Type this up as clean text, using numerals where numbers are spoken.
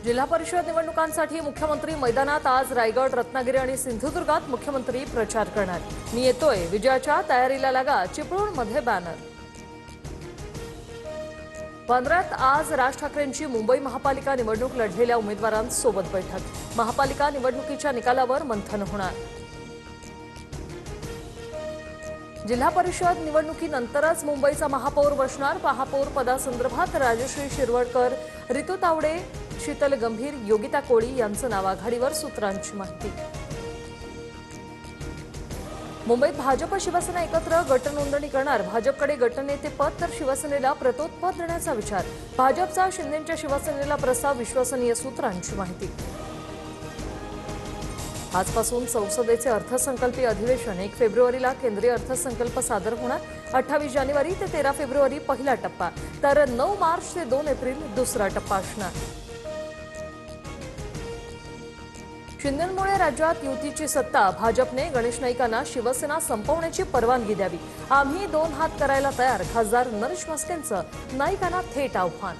जिल्हा परिषद निवडणुकांसाठी मुख्यमंत्री मैदानात आज रायगड, रत्नागिरी आणि सिंधुदुर्गात मुख्यमंत्री प्रचार करणार। मी येतोय, विजयाच्या तयारीला लागा, चिपळूणमध्ये बॅनर। वांद्र्यात आज राज ठाकरेंची मुंबई महापालिका निवडणूक लढलेल्या उमेदवारांसोबत बैठक। महापालिका निवडणुकीच्या निकालावर मंथन होणार। जिल्हा परिषद निवडणुकीनंतरच मुंबईचा महापौर बसणार। महापौर पदासंदर्भात राजश्री शिरवडकर, रितू तावडे, शीतल गंभीर, योगिता कोळी यांचं नाव आघाडीवर, सूत्रांची माहिती। मुंबईत भाजप शिवसेना एकत्र गट नोंदणी करणार। भाजपकडे गटनेतेपद तर शिवसेनेला प्रतोत्पद देण्याचा विचार। भाजपचा शिंदेंच्या शिवसेनेला प्रस्ताव, विश्वसनीय सूत्रांची माहिती। आजपासून संसदेचे अर्थसंकल्पीय अधिवेशन 1 फेब्रुवारीला केंद्रीय अर्थसंकल्प सादर होणार। 28 जानेवारी ते 13 फेब्रुवारी पहिला टप्पा, तर 9 मार्च ते 2 एप्रिल दुसरा टप्पा असणार। शिंदेंमुळे राज्यात युतीची सत्ता। भाजपने गणेश नाईकांना शिवसेना संपवण्याची परवानगी द्यावी। आम्ही 2 हात करायला तयार। खासदार नरेश म्हस्केंचं नाईकांना थेट आव्हान।